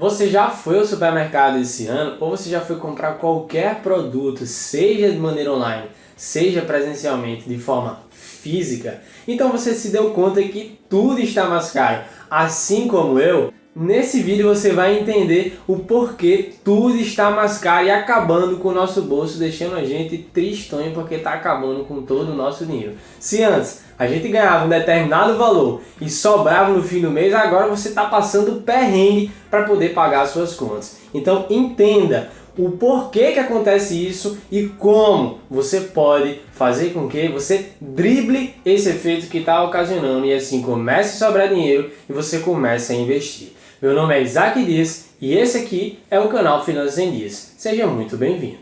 Você já foi ao supermercado esse ano ou você já foi comprar qualquer produto, seja de maneira online, seja presencialmente, de forma física? Então você se deu conta que tudo está mais caro, assim como eu? Nesse vídeo você vai entender o porquê tudo está mais caro e acabando com o nosso bolso, deixando a gente tristonho porque está acabando com todo o nosso dinheiro. Se antes a gente ganhava um determinado valor e sobrava no fim do mês, agora você está passando perrengue para poder pagar as suas contas. Então entenda o porquê que acontece isso e como você pode fazer com que você drible esse efeito que está ocasionando e assim comece a sobrar dinheiro e você comece a investir. Meu nome é Isaac Dias e esse aqui é o canal Finanças em Dias. Seja muito bem-vindo.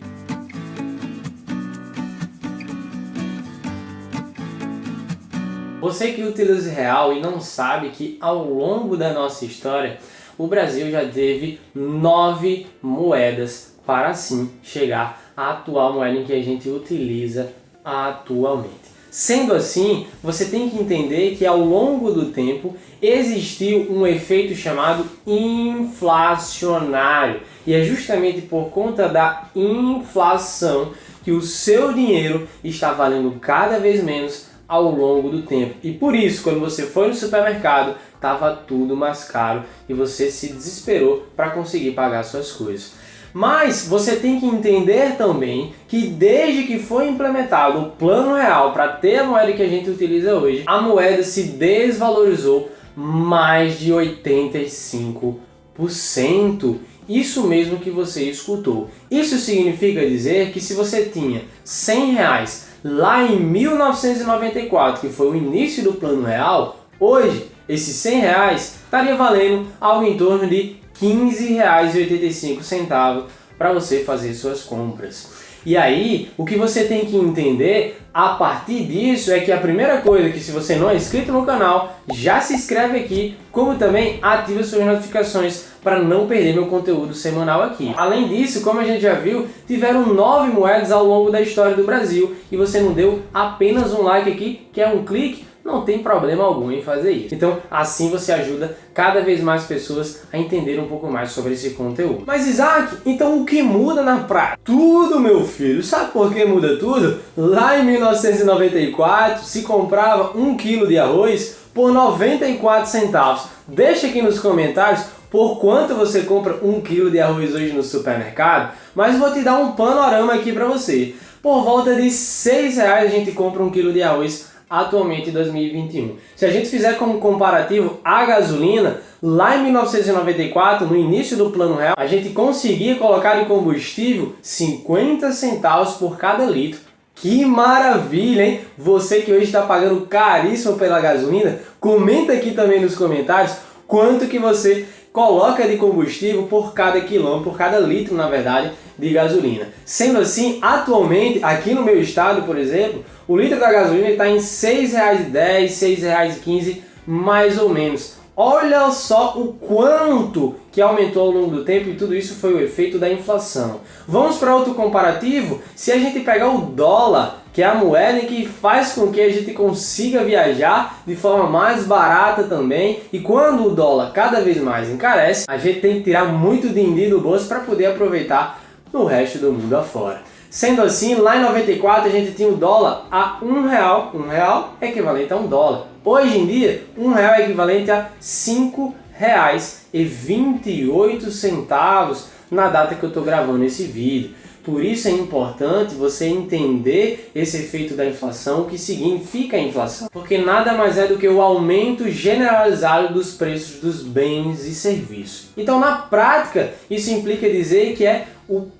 Você que utiliza real e não sabe que ao longo da nossa história o Brasil já teve 9 moedas para assim chegar à atual moeda em que a gente utiliza atualmente. Sendo assim, você tem que entender que ao longo do tempo existiu um efeito chamado inflacionário. E é justamente por conta da inflação que o seu dinheiro está valendo cada vez menos ao longo do tempo. E por isso, quando você foi no supermercado, estava tudo mais caro e você se desesperou para conseguir pagar suas coisas. Mas você tem que entender também que desde que foi implementado o plano real para ter a moeda que a gente utiliza hoje, a moeda se desvalorizou mais de 85%. Isso mesmo que você escutou. Isso significa dizer que se você tinha R$100 lá em 1994, que foi o início do plano real, hoje esses R$100 estaria valendo algo em torno de R$15,85 para você fazer suas compras. E aí, o que você tem que entender a partir disso é que a primeira coisa é que se você não é inscrito no canal, já se inscreve aqui, como também ativa suas notificações para não perder meu conteúdo semanal aqui. Além disso, como a gente já viu, tiveram 9 moedas ao longo da história do Brasil e você não deu apenas um like aqui, que é um clique, não tem problema algum em fazer isso. Então, assim você ajuda cada vez mais pessoas a entender um pouco mais sobre esse conteúdo. Mas Isaac, então o que muda na prática? Tudo, meu filho. Sabe por que muda tudo? Lá em 1994 se comprava 1 kg de arroz por 94 centavos. Deixa aqui nos comentários por quanto você compra 1 kg de arroz hoje no supermercado, mas vou te dar um panorama aqui para você. Por volta de R$6 a gente compra 1 kg de arroz atualmente em 2021. Se a gente fizer como comparativo a gasolina, lá em 1994, no início do plano real, a gente conseguia colocar de combustível 50 centavos por cada litro. Que maravilha, hein? Você que hoje está pagando caríssimo pela gasolina, comenta aqui também nos comentários quanto que você coloca de combustível por cada quilômetro, por cada litro, na verdade, de gasolina. Sendo assim, atualmente, aqui no meu estado, por exemplo, o litro da gasolina está em R$6,10, R$6,15, mais ou menos. Olha só o quanto que aumentou ao longo do tempo e tudo isso foi o efeito da inflação. Vamos para outro comparativo? Se a gente pegar o dólar, que é a moeda que faz com que a gente consiga viajar de forma mais barata também, e quando o dólar cada vez mais encarece, a gente tem que tirar muito din-din do bolso para poder aproveitar no resto do mundo afora. Sendo assim, lá em 94 a gente tinha o dólar a R$1. R$1 é equivalente a $1. Hoje em dia, R$1 é equivalente a R$5,28 na data que eu estou gravando esse vídeo. Por isso é importante você entender esse efeito da inflação, o que significa a inflação. Porque nada mais é do que o aumento generalizado dos preços dos bens e serviços. Então, na prática, isso implica dizer que é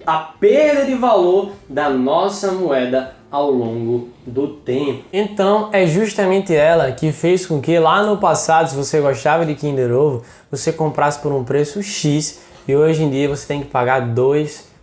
a perda de valor da nossa moeda ao longo do tempo. Então, é justamente ela que fez com que lá no passado, se você gostava de Kinder Ovo, você comprasse por um preço X e hoje em dia você tem que pagar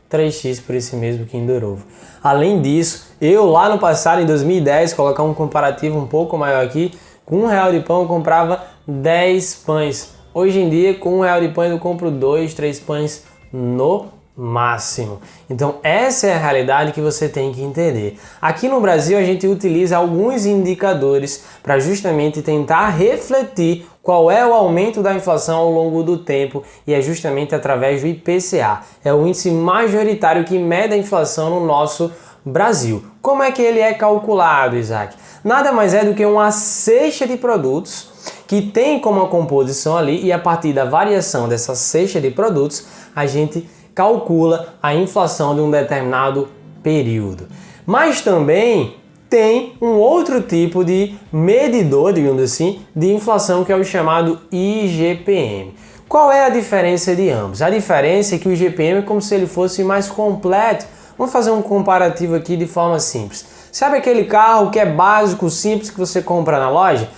3x por esse mesmo Kinder Ovo. Além disso, eu lá no passado, em 2010, colocar um comparativo um pouco maior aqui, com R$1 de pão eu comprava 10 pães. Hoje em dia, com R$1 de pão eu compro 2, 3 pães no máximo. Então essa é a realidade que você tem que entender. Aqui no Brasil a gente utiliza alguns indicadores para justamente tentar refletir qual é o aumento da inflação ao longo do tempo, e é justamente através do IPCA. É o índice majoritário que mede a inflação no nosso Brasil. Como é que ele é calculado, Isaac? Nada mais é do que uma cesta de produtos que tem como uma composição ali, e a partir da variação dessa cesta de produtos a gente calcula a inflação de um determinado período. Mas também tem um outro tipo de medidor, digamos assim, de inflação, que é o chamado IGPM. Qual é a diferença de ambos? A diferença é que o IGPM é como se ele fosse mais completo. Vamos fazer um comparativo aqui de forma simples. Sabe aquele carro que é básico, simples, que você compra na loja?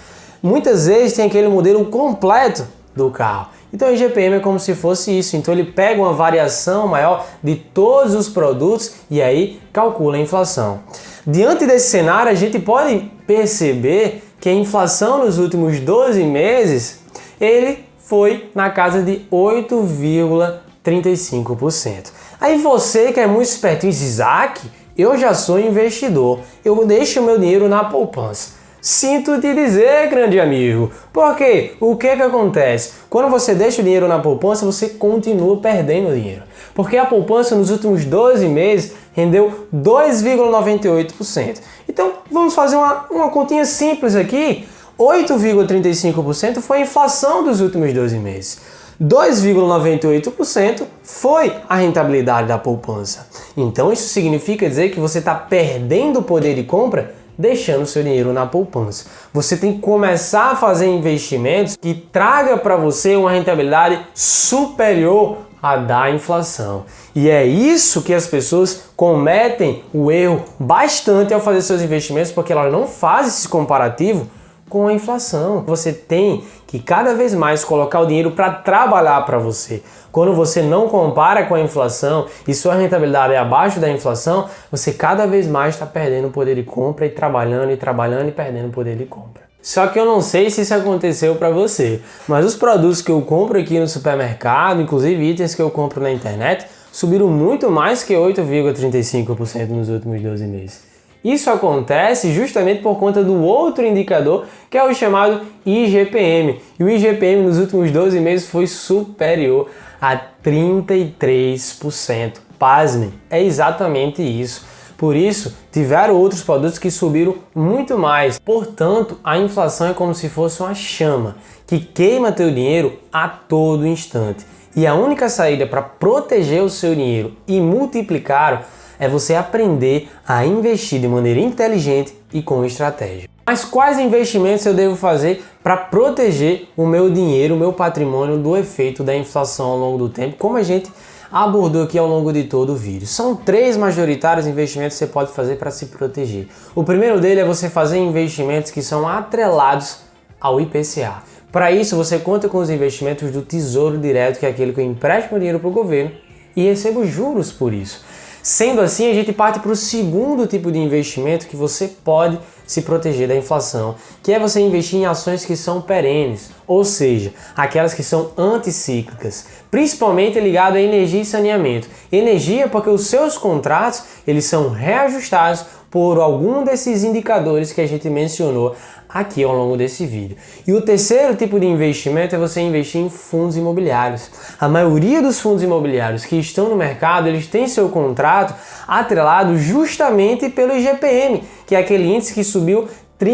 Muitas vezes tem aquele modelo completo do carro. Então o IGPM é como se fosse isso. Então ele pega uma variação maior de todos os produtos e aí calcula a inflação. Diante desse cenário, a gente pode perceber que a inflação nos últimos 12 meses ele foi na casa de 8,35%. Aí você que é muito esperto e diz: Isaac, eu já sou investidor, eu deixo meu dinheiro na poupança. Sinto te dizer, grande amigo, porque o que acontece? Quando você deixa o dinheiro na poupança, você continua perdendo dinheiro. Porque a poupança nos últimos 12 meses rendeu 2,98%. Então vamos fazer uma continha simples aqui. 8,35% foi a inflação dos últimos 12 meses. 2,98% foi a rentabilidade da poupança. Então isso significa dizer que você está perdendo o poder de compra deixando seu dinheiro na poupança. Você tem que começar a fazer investimentos que traga para você uma rentabilidade superior à da inflação. E é isso que as pessoas cometem o erro bastante ao fazer seus investimentos, porque elas não fazem esse comparativo com a inflação. Você tem que cada vez mais colocar o dinheiro para trabalhar para você. Quando você não compara com a inflação e sua rentabilidade é abaixo da inflação, você cada vez mais está perdendo o poder de compra e trabalhando e perdendo o poder de compra. Só que eu não sei se isso aconteceu para você, mas os produtos que eu compro aqui no supermercado, inclusive itens que eu compro na internet, subiram muito mais que 8,35% nos últimos 12 meses. Isso acontece justamente por conta do outro indicador, que é o chamado IGPM. E o IGPM nos últimos 12 meses foi superior a 33%. Pasmem, é exatamente isso. Por isso, tiveram outros produtos que subiram muito mais. Portanto, a inflação é como se fosse uma chama que queima teu dinheiro a todo instante. E a única saída para proteger o seu dinheiro e multiplicar é você aprender a investir de maneira inteligente e com estratégia. Mas quais investimentos eu devo fazer para proteger o meu dinheiro, o meu patrimônio do efeito da inflação ao longo do tempo, como a gente abordou aqui ao longo de todo o vídeo? São 3 majoritários investimentos que você pode fazer para se proteger. O primeiro dele é você fazer investimentos que são atrelados ao IPCA. Para isso, você conta com os investimentos do Tesouro Direto, que é aquele que eu empresto meu dinheiro para o governo e recebo juros por isso. Sendo assim, a gente parte para o segundo tipo de investimento que você pode se proteger da inflação, que é você investir em ações que são perenes, ou seja, aquelas que são anticíclicas, principalmente ligado a energia e saneamento. Energia porque os seus contratos eles são reajustados por algum desses indicadores que a gente mencionou aqui ao longo desse vídeo. E o terceiro tipo de investimento é você investir em fundos imobiliários. A maioria dos fundos imobiliários que estão no mercado, eles têm seu contrato atrelado justamente pelo IGPM, que é aquele índice que subiu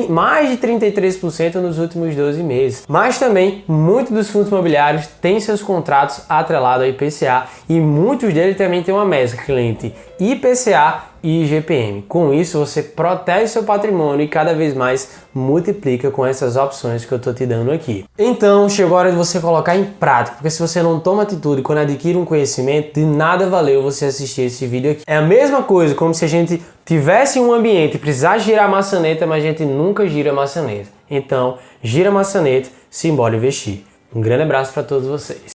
mais de 33% nos últimos 12 meses. Mas também, muitos dos fundos imobiliários têm seus contratos atrelados ao IPCA e muitos deles também têm uma mescla entre IPCA e IGPM. Com isso, você protege seu patrimônio e cada vez mais multiplica com essas opções que eu estou te dando aqui. Então, chegou a hora de você colocar em prática, porque se você não toma atitude quando adquire um conhecimento, de nada valeu você assistir esse vídeo aqui. É a mesma coisa como se a gente tivesse um ambiente e precisasse girar a maçaneta, mas a gente nunca gira a maçaneta. Então, gira a maçaneta, simbora investir. Um grande abraço para todos vocês.